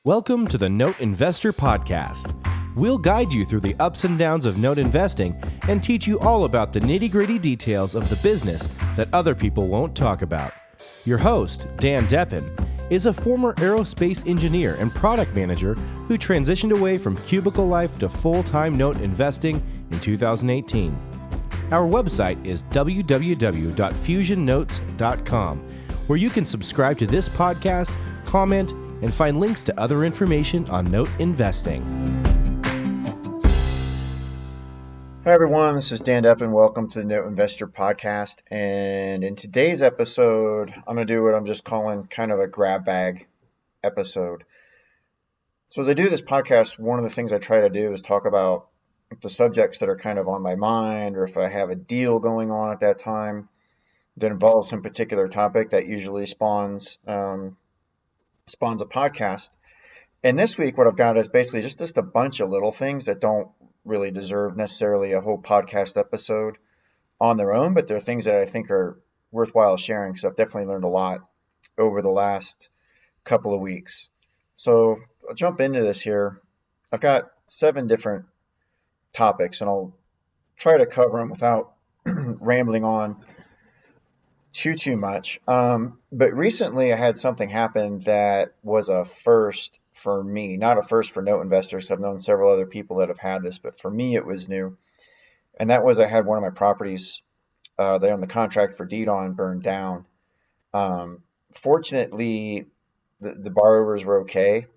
Welcome to the Note Investor Podcast. We'll guide you through the ups and downs of note investing and teach you all about the nitty-gritty details of the business that other people won't talk about. Your host, Dan Deppen, is a former aerospace engineer and product manager who transitioned away from cubicle life to full-time note investing in 2018. Our website is www.fusionnotes.com, where you can subscribe to this podcast, comment, and find links to other information on note investing. Hi everyone, this is Dan Deppen. Welcome to the Note Investor Podcast. And in today's episode, I'm going to do what I'm just calling kind of a grab bag episode. So as I do this podcast, one of the things I try to do is talk about the subjects that are kind of on my mind, or if I have a deal going on at that time that involves some particular topic, that usually spawns a podcast. And this week, what I've got is basically just a bunch of little things that don't really deserve necessarily a whole podcast episode on their own, but they're things that I think are worthwhile sharing, because I've definitely learned a lot over the last couple of weeks. So I'll jump into this here. I've got 7 different topics, and I'll try to cover them without rambling on too much. But recently I had something happen that was a first for me, not a first for note investors. I've known several other people that have had this, but for me it was new. And that was, I had one of my properties that on the contract for deed on burned down. Fortunately, the borrowers were okay.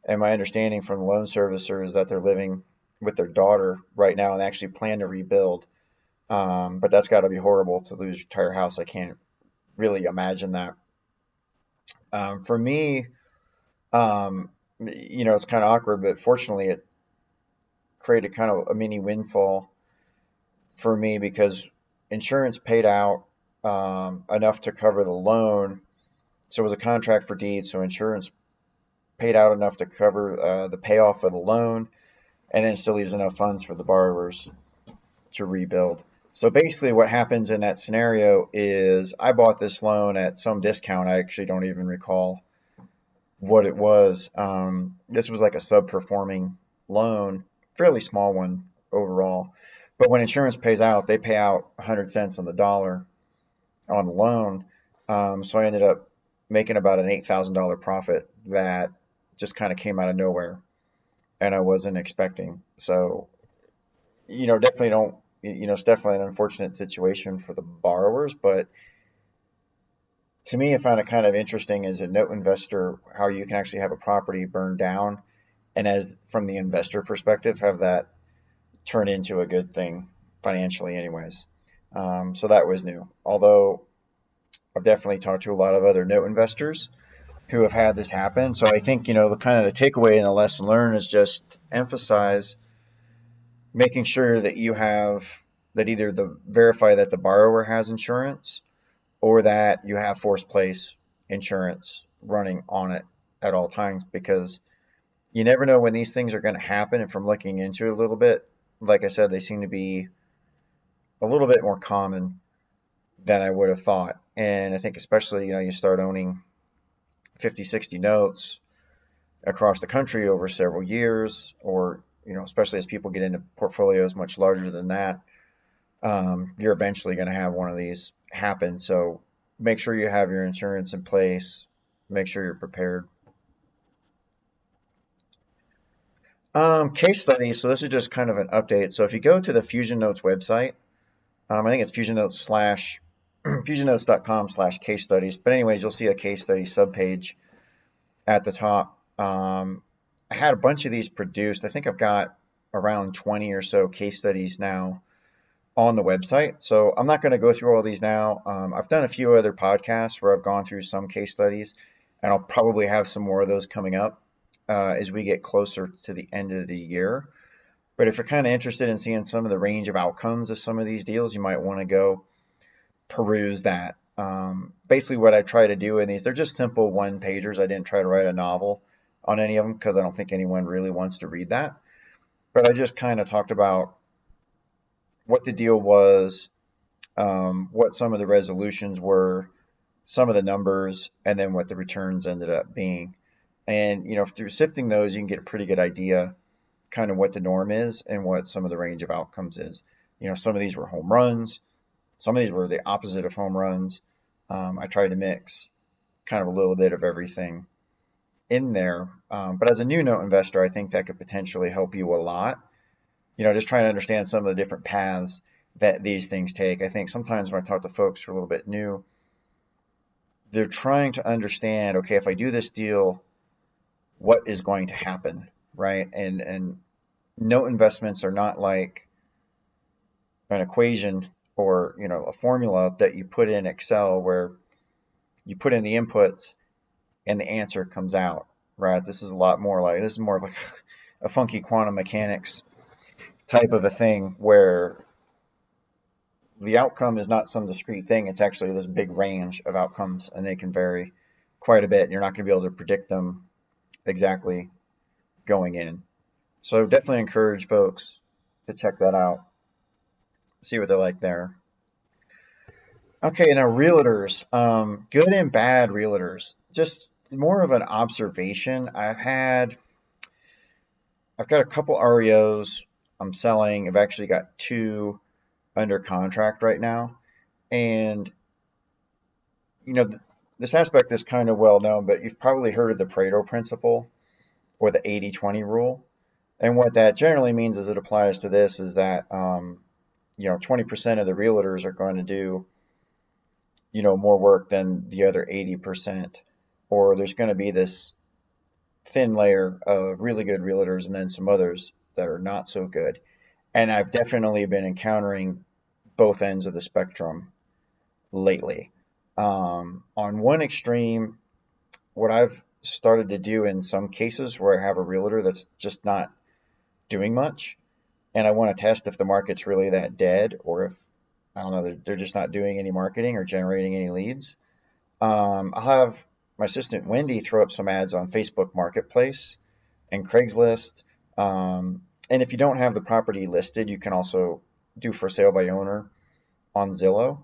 And my understanding from the loan servicer is that they're living with their daughter right now and they actually plan to rebuild. But that's got to be horrible to lose your entire house. I can't really imagine that. For me, it's kind of awkward, but fortunately it created kind of a mini windfall for me, because insurance paid out enough to cover the loan. So it was a contract for deed, so insurance paid out enough to cover the payoff of the loan, and then it still leaves enough funds for the borrowers to rebuild. So basically what happens in that scenario is I bought this loan at some discount. I actually don't even recall what it was. This was like a sub-performing loan, fairly small one overall. But when insurance pays out, they pay out 100 cents on the dollar on the loan. So I ended up making about an $8,000 profit that just kind of came out of nowhere and I wasn't expecting. So, definitely don't, it's definitely an unfortunate situation for the borrowers, but to me, I find it kind of interesting as a note investor, how you can actually have a property burned down, and as from the investor perspective, have that turn into a good thing financially anyways. So that was new. Although I've definitely talked to a lot of other note investors who have had this happen. So I think, the kind of the takeaway and the lesson learned is just emphasize making sure that you have that either verify that the borrower has insurance, or that you have forced place insurance running on it at all times, because you never know when these things are going to happen. And from looking into it a little bit, like I said, they seem to be a little bit more common than I would have thought. And I think especially, you start owning 50, 60 notes across the country over several years, or, especially as people get into portfolios much larger than that, you're eventually going to have one of these happen. So make sure you have your insurance in place. Make sure you're prepared. Case studies. So this is just kind of an update. So if you go to the Fusion Notes website, I think it's fusionnotes.com/case studies. But anyways, you'll see a case study subpage at the top. I had a bunch of these produced. I think I've got around 20 or so case studies now on the website. So I'm not going to go through all these now. I've done a few other podcasts where I've gone through some case studies, and I'll probably have some more of those coming up as we get closer to the end of the year. But if you're kind of interested in seeing some of the range of outcomes of some of these deals, you might want to go peruse that. Basically what I try to do in these, they're just simple one-pagers. I didn't try to write a novel on any of them, because I don't think anyone really wants to read that. But I just kind of talked about what the deal was, what some of the resolutions were, some of the numbers, and then what the returns ended up being. And, through sifting those, you can get a pretty good idea kind of what the norm is and what some of the range of outcomes is. Some of these were home runs. Some of these were the opposite of home runs. I tried to mix kind of a little bit of everything in there. But as a new note investor, I think that could potentially help you a lot. Just trying to understand some of the different paths that these things take. I think sometimes when I talk to folks who are a little bit new, they're trying to understand, okay, if I do this deal, what is going to happen, right? And note investments are not like an equation or a formula that you put in Excel where you put in the inputs and the answer comes out, right? This is more of like a funky quantum mechanics type of a thing where the outcome is not some discrete thing. It's actually this big range of outcomes, and they can vary quite a bit. And you're not going to be able to predict them exactly going in. So definitely encourage folks to check that out, see what they're like there. Okay, now realtors, good and bad realtors. Just more of an observation. I've got a couple REOs I'm selling. I've actually got 2 under contract right now. And, this aspect is kind of well known, but you've probably heard of the Pareto principle or the 80-20 rule. And what that generally means as it applies to this is that, 20% of the realtors are going to do, more work than the other 80%, or there's going to be this thin layer of really good realtors and then some others that are not so good. And I've definitely been encountering both ends of the spectrum lately. On one extreme, what I've started to do in some cases where I have a realtor that's just not doing much, and I want to test if the market's really that dead, or if, I don't know, they're just not doing any marketing or generating any leads. I'll have my assistant Wendy throw up some ads on Facebook Marketplace and Craigslist. And if you don't have the property listed, you can also do for sale by owner on Zillow.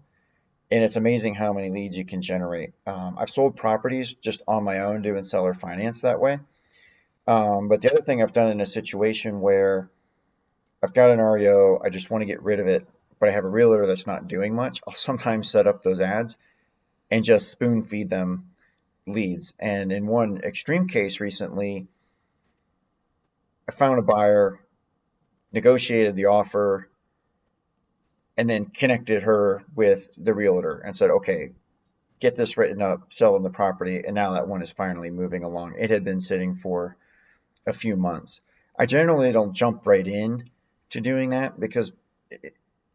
And it's amazing how many leads you can generate. I've sold properties just on my own doing seller finance that way. But the other thing I've done in a situation where I've got an REO, I just want to get rid of it, but I have a realtor that's not doing much, I'll sometimes set up those ads and just spoon feed them leads. And in one extreme case recently, I found a buyer, negotiated the offer, and then connected her with the realtor and said, okay, get this written up, sell them the property. And now that one is finally moving along. It had been sitting for a few months. I generally don't jump right in to doing that because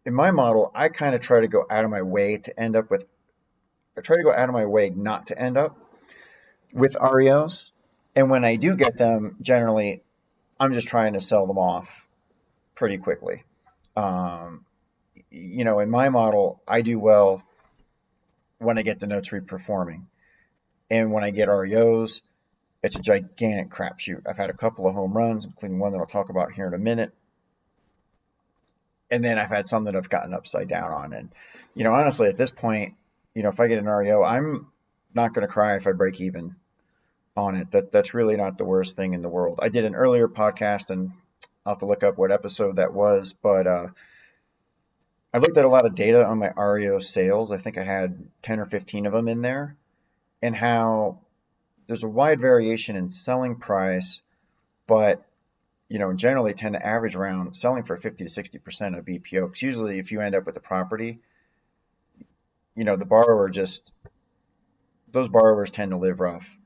in my model, I kind of try to go out of my way not to end up with REOs. And when I do get them, generally, I'm just trying to sell them off pretty quickly. In my model, I do well when I get the notes reperforming. And when I get REOs, it's a gigantic crapshoot. I've had a couple of home runs, including one that I'll talk about here in a minute. And then I've had some that I've gotten upside down on. And, honestly, at this point, if I get an REO, I'm not going to cry if I break even on it. That's really not the worst thing in the world. I did an earlier podcast, and I'll have to look up what episode that was, but I looked at a lot of data on my REO sales. I think I had 10 or 15 of them in there, and how there's a wide variation in selling price, but generally tend to average around selling for 50 to 60% of BPO. Because usually if you end up with a property, those borrowers tend to live rough,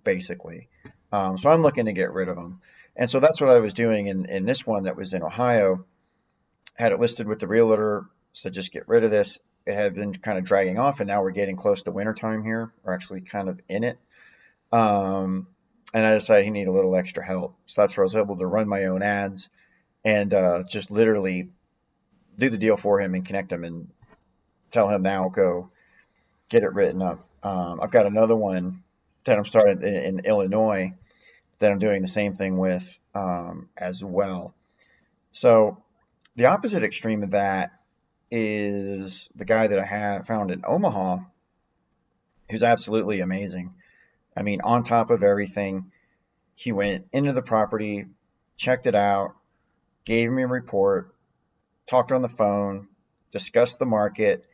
basically. So I'm looking to get rid of them. And so that's what I was doing in this one that was in Ohio. Had it listed with the realtor, so just get rid of this. It had been kind of dragging off, and now we're getting close to wintertime here. We're actually kind of in it. And I decided he needed a little extra help. So that's where I was able to run my own ads and just literally do the deal for him and connect him and tell him now, go get it written up. I've got another one that I'm starting in Illinois that I'm doing the same thing with as well. So the opposite extreme of that is the guy that I have found in Omaha, who's absolutely amazing. I mean, on top of everything, He went into the property, checked it out, gave me a report, talked on the phone, discussed the market.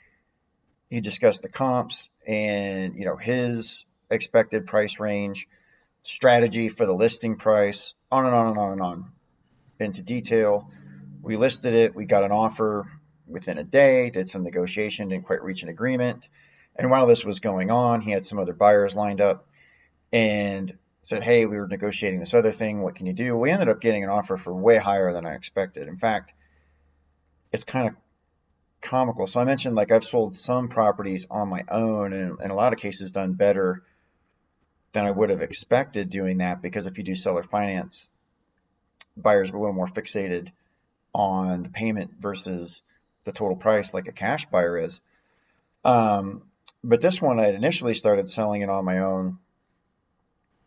He discussed the comps and, his expected price range, strategy for the listing price, on and on and on and on into detail. We listed it. We got an offer within a day, did some negotiation, didn't quite reach an agreement. And while this was going on, he had some other buyers lined up and said, hey, we were negotiating this other thing. What can you do? We ended up getting an offer for way higher than I expected. In fact, it's kind of comical. So I mentioned like I've sold some properties on my own and in a lot of cases done better than I would have expected doing that, because if you do seller finance, buyers are a little more fixated on the payment versus the total price like a cash buyer is. But this one, I initially started selling it on my own,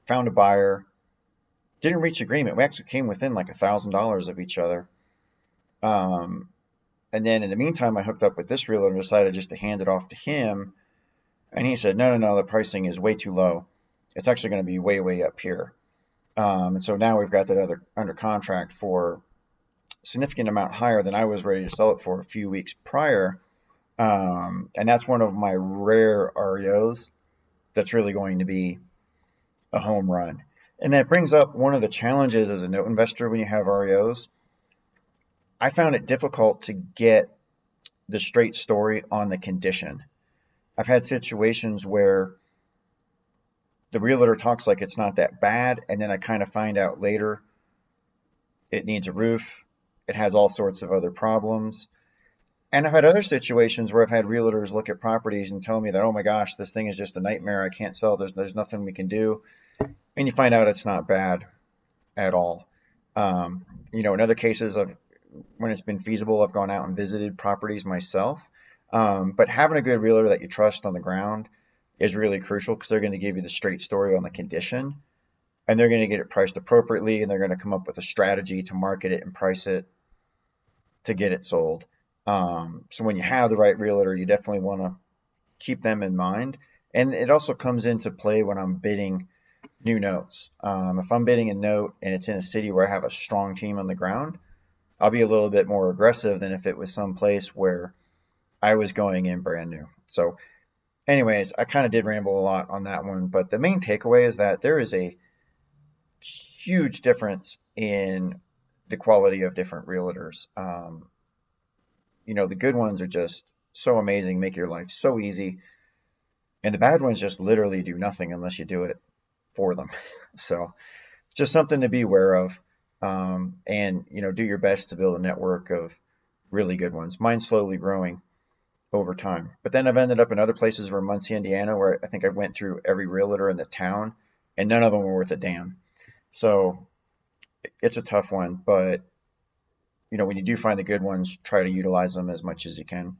found a buyer, didn't reach agreement. We actually came within like $1,000 of each other. And then in the meantime, I hooked up with this realtor and decided just to hand it off to him. And he said, no, the pricing is way too low. It's actually going to be way, way up here. And so now we've got that other under contract for a significant amount higher than I was ready to sell it for a few weeks prior. And that's one of my rare REOs that's really going to be a home run. And that brings up one of the challenges as a note investor when you have REOs. I found it difficult to get the straight story on the condition. I've had situations where the realtor talks like it's not that bad, and then I kind of find out later it needs a roof, it has all sorts of other problems. And I've had other situations where I've had realtors look at properties and tell me that, oh my gosh, this thing is just a nightmare, I can't sell, there's nothing we can do. And you find out it's not bad at all. In other cases of when it's been feasible, I've gone out and visited properties myself. But having a good realtor that you trust on the ground is really crucial, because they're going to give you the straight story on the condition, and they're going to get it priced appropriately, and they're going to come up with a strategy to market it and price it to get it sold. So when you have the right realtor, you definitely want to keep them in mind. And it also comes into play when I'm bidding new notes. If I'm bidding a note and it's in a city where I have a strong team on the ground, I'll be a little bit more aggressive than if it was someplace where I was going in brand new. So anyways, I kind of did ramble a lot on that one, but the main takeaway is that there is a huge difference in the quality of different realtors. The good ones are just so amazing, make your life so easy. And the bad ones just literally do nothing unless you do it for them. So just something to be aware of. And do your best to build a network of really good ones. Mine's slowly growing over time. But then I've ended up in other places, where Muncie, Indiana, where I think I went through every realtor in the town, and none of them were worth a damn. So it's a tough one, but when you do find the good ones, try to utilize them as much as you can.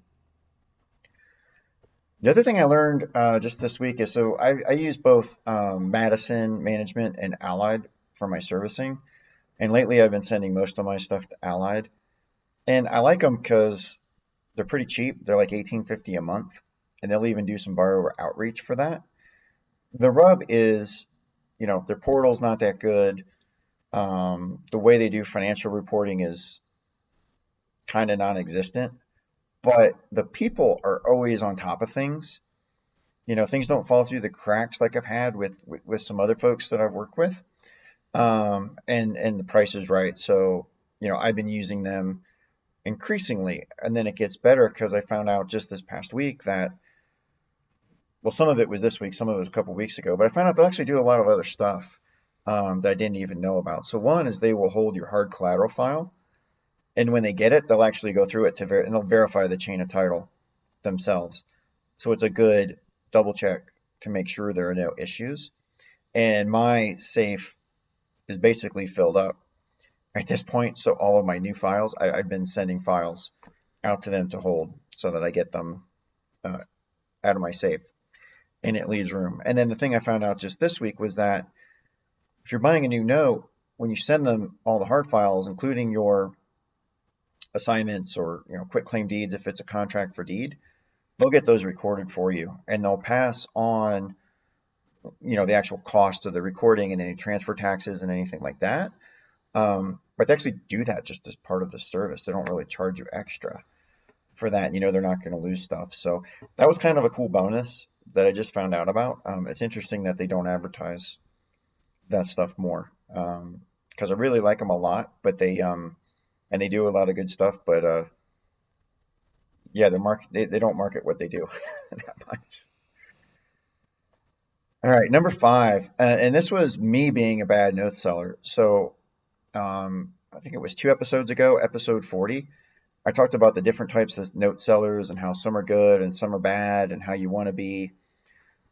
The other thing I learned just this week is, so I use both Madison Management and Allied for my servicing. And lately I've been sending most of my stuff to Allied. And I like them because they're pretty cheap. They're like $18.50 a month. And they'll even do some borrower outreach for that. The rub is, their portal's not that good. The way they do financial reporting is kind of non-existent. But the people are always on top of things. Things don't fall through the cracks like I've had with some other folks that I've worked with. And the price is right. So, I've been using them increasingly, and then it gets better because I found out just this past week that, well, some of it was this week, some of it was a couple weeks ago, but I found out they'll actually do a lot of other stuff that I didn't even know about. So one is they will hold your hard collateral file, and when they get it, they'll actually go through it and they'll verify the chain of title themselves. So it's a good double check to make sure there are no issues. And my safe is basically filled up at this point. So all of my new files, I've been sending files out to them to hold so that I get them out of my safe, and it leaves room. And then the thing I found out just this week was that if you're buying a new note, when you send them all the hard files, including your assignments or quit claim deeds, if it's a contract for deed, they'll get those recorded for you, and they'll pass on the actual cost of the recording and any transfer taxes and anything like that. But they actually do that just as part of the service. They don't really charge you extra for that. They're not going to lose stuff. So that was kind of a cool bonus that I just found out about. It's interesting that they don't advertise that stuff more, because I really like them a lot, but and they do a lot of good stuff. But yeah, they don't market what they do that much. All right, number five, and this was me being a bad note seller. So I think it was 2 episodes ago, episode 40. I talked about the different types of note sellers and how some are good and some are bad, and how you want to be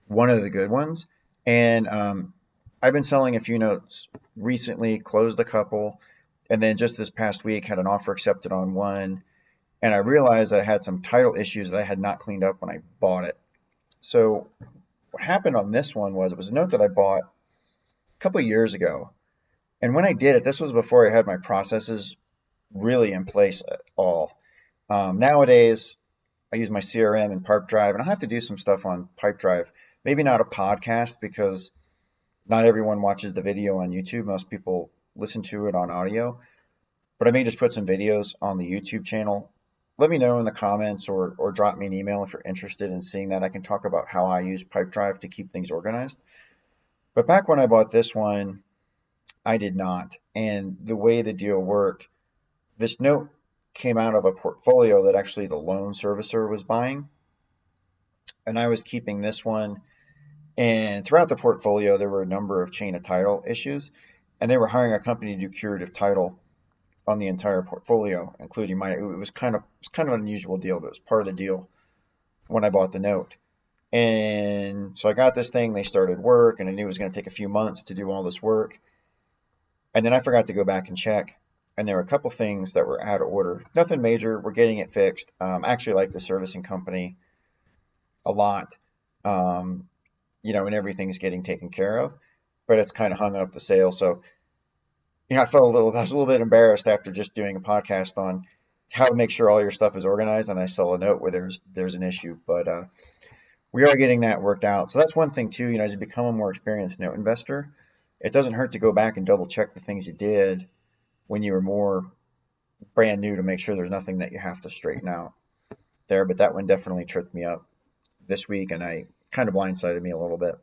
one of the good ones. And I've been selling a few notes recently, closed a couple, and then just this past week had an offer accepted on one. And I realized that I had some title issues that I had not cleaned up when I bought it. So what happened on this one was, it was a note that I bought a couple of years ago. And when I did it, this was before I had my processes really in place at all. Nowadays, I use my CRM and Pipedrive, and I'll have to do some stuff on Pipedrive. Maybe not a podcast, because not everyone watches the video on YouTube. Most people listen to it on audio. But I may just put some videos on the YouTube channel. Let me know in the comments, or drop me an email if you're interested in seeing that. I can talk about how I use Pipedrive to keep things organized. But back when I bought this one, I did not. And the way the deal worked, this note came out of a portfolio that actually the loan servicer was buying. And I was keeping this one. And throughout the portfolio, there were a number of chain of title issues. And they were hiring a company to do curative title on the entire portfolio, including mine. It was kind of an unusual deal, but it was part of the deal when I bought the note. And so I got this thing, they started work, and I knew it was going to take a few months to do all this work. And then I forgot to go back and check. And there were a couple things that were out of order. Nothing major. We're getting it fixed. I actually like the servicing company a lot, and everything's getting taken care of. But it's kind of hung up the sale. So, I was a little bit embarrassed after just doing a podcast on how to make sure all your stuff is organized, and I sell a note where there's an issue. But we are getting that worked out. So that's one thing too. As you become a more experienced note investor, it doesn't hurt to go back and double check the things you did when you were more brand new, to make sure there's nothing that you have to straighten out there. But that one definitely tripped me up this week, and I kind of blindsided me a little bit.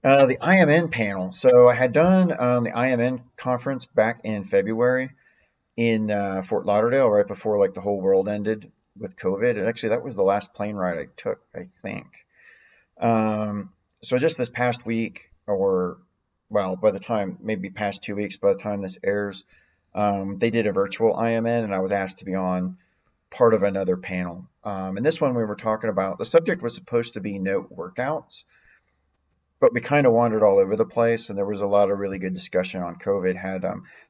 The IMN panel. So I had done the IMN conference back in February in Fort Lauderdale, right before like the whole world ended with COVID. And actually, that was the last plane ride I took, I think. So just this past week, by the time, maybe past 2 weeks, by the time this airs, they did a virtual IMN, and I was asked to be on part of another panel. And this one we were talking about, the subject was supposed to be note workouts, but we kind of wandered all over the place, and there was a lot of really good discussion on COVID. Had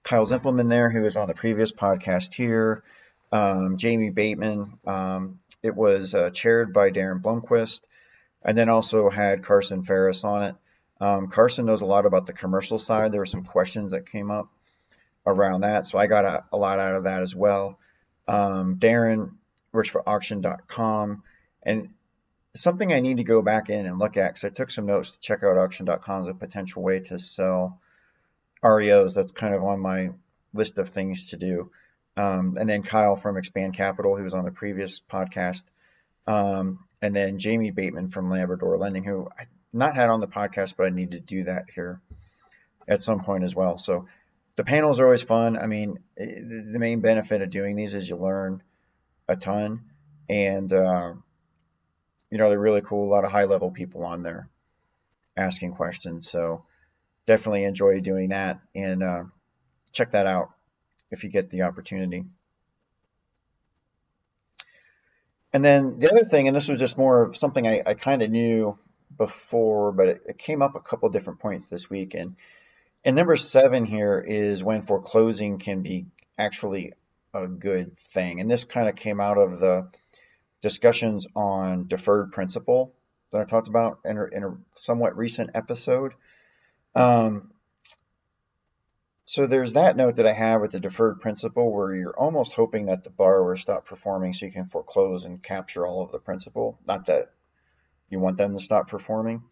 Kyle Zimpelman there, who was on the previous podcast here, Jamie Bateman. It was chaired by Darren Blomquist, and then also had Carson Ferris on it. Carson knows a lot about the commercial side. There were some questions that came up around that, so I got a lot out of that as well. Darren works for auction.com, and something I need to go back in and look at, because I took some notes to check out auction.com as a potential way to sell REOs. That's kind of on my list of things to do. And then Kyle from Expand Capital, who was on the previous podcast. And then Jamie Bateman from Labrador Lending, who I not had on the podcast, but I need to do that here at some point as well. So the panels are always fun. I mean, the main benefit of doing these is you learn a ton, and they're really cool. A lot of high-level people on there asking questions. So definitely enjoy doing that, and check that out if you get the opportunity. And then the other thing, and this was just more of something I kind of knew before, but it came up a couple different points this week. And number 7 here is when foreclosing can be actually a good thing. And this kind of came out of the discussions on deferred principal that I talked about in a somewhat recent episode. So there's that note that I have with the deferred principal, where you're almost hoping that the borrower stop performing so you can foreclose and capture all of the principal. Not that You want them to stop performing.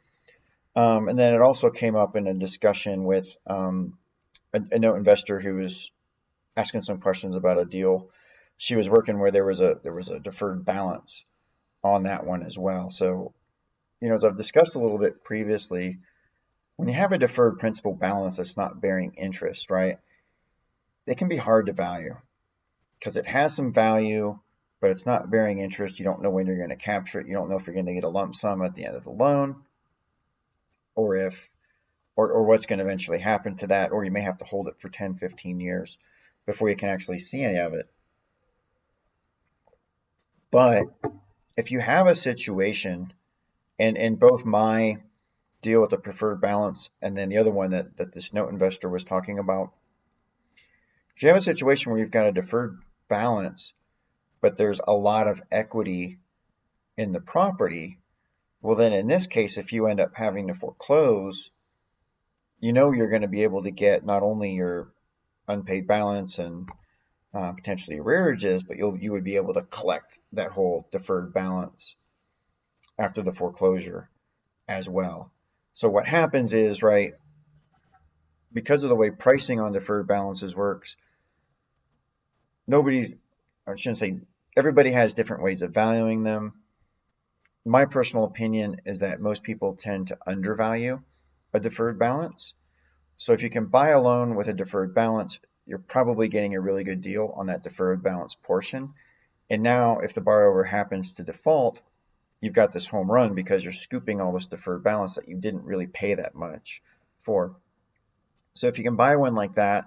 And then it also came up in a discussion with a note investor who was asking some questions about a deal she was working where there was a deferred balance on that one as well. So, as I've discussed a little bit previously, when you have a deferred principal balance that's not bearing interest, right, it can be hard to value because it has some value, but it's not bearing interest. You don't know when you're going to capture it. You don't know if you're going to get a lump sum at the end of the loan, or if or what's going to eventually happen to that, or you may have to hold it for 10, 15 years before you can actually see any of it. But if you have a situation, and both my deal with the preferred balance and then the other one that this note investor was talking about, if you have a situation where you've got a deferred balance, but there's a lot of equity in the property, well, then in this case, if you end up having to foreclose, you're going to be able to get not only your unpaid balance and potentially arrearages, but you would be able to collect that whole deferred balance after the foreclosure as well. So what happens is, right, because of the way pricing on deferred balances works, I shouldn't say, everybody has different ways of valuing them. My personal opinion is that most people tend to undervalue a deferred balance. So if you can buy a loan with a deferred balance, you're probably getting a really good deal on that deferred balance portion. And now if the borrower happens to default, you've got this home run because you're scooping all this deferred balance that you didn't really pay that much for. So if you can buy one like that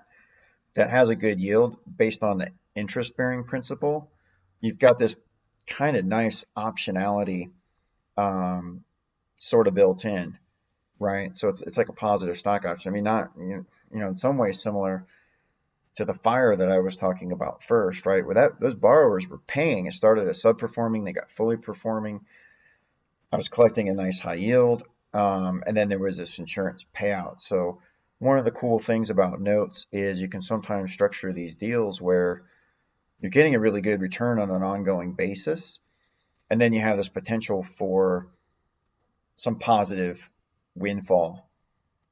has a good yield based on the interest-bearing principal, you've got this kind of nice optionality sort of built in, right? So it's like a positive stock option. I mean, not in some ways similar to the fire that I was talking about first, right? Where those borrowers were paying. It started as subperforming, they got fully performing. I was collecting a nice high yield, and then there was this insurance payout. So one of the cool things about notes is you can sometimes structure these deals where you're getting a really good return on an ongoing basis, and then you have this potential for some positive windfall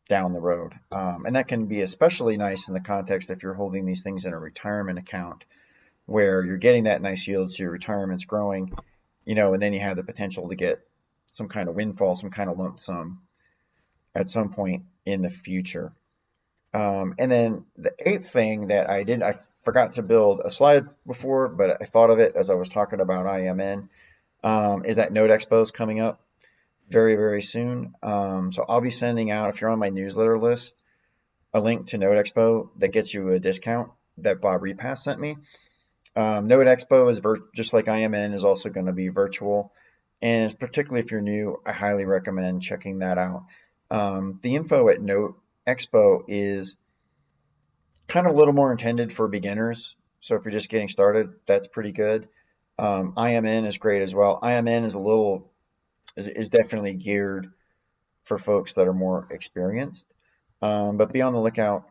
down the road. And that can be especially nice in the context if you're holding these things in a retirement account where you're getting that nice yield, so your retirement's growing, and then you have the potential to get some kind of windfall, some kind of lump sum at some point in the future. And then the eighth thing that I forgot to build a slide before, but I thought of it as I was talking about IMN, is that Note Expo is coming up very, very soon. So I'll be sending out, if you're on my newsletter list, a link to Note Expo that gets you a discount that Bob Repass sent me. Note Expo is just like IMN is also going to be virtual, and particularly if you're new, I highly recommend checking that out. The info at Note Expo is kind of a little more intended for beginners. So if you're just getting started, that's pretty good. IMN is great as well. IMN is definitely geared for folks that are more experienced. But be on the lookout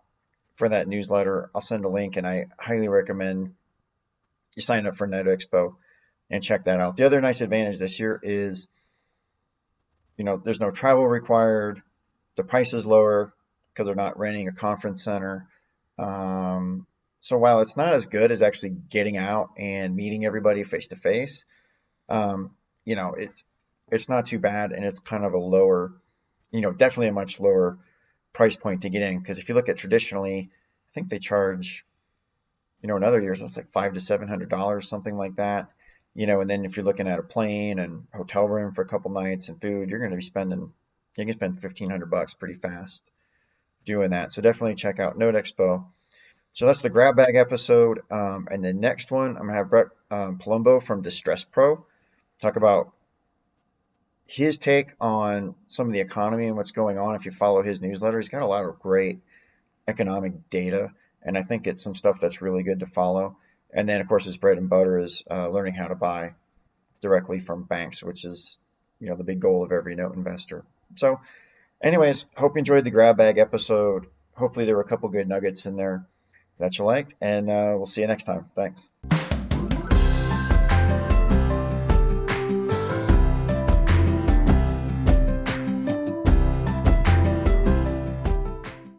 for that newsletter. I'll send a link, and I highly recommend you sign up for Note Expo and check that out. The other nice advantage this year is, there's no travel required. The price is lower because they're not renting a conference center. So while it's not as good as actually getting out and meeting everybody face to face, it's not too bad, and it's kind of a lower, definitely a much lower price point to get in. Because if you look at traditionally, I think they charge, in other years it's like $500 to $700, something like that. And then if you're looking at a plane and hotel room for a couple nights and food, you can spend $1,500 pretty fast doing that. So definitely check out Note Expo. So that's the grab bag episode. And the next one, I'm gonna have Brett Palumbo from Distress Pro talk about his take on some of the economy and what's going on. If you follow his newsletter, he's got a lot of great economic data, and I think it's some stuff that's really good to follow. And then, of course, his bread and butter is learning how to buy directly from banks, which is, the big goal of every note investor. So anyways, hope you enjoyed the grab bag episode. Hopefully there were a couple good nuggets in there that you liked, and we'll see you next time. Thanks.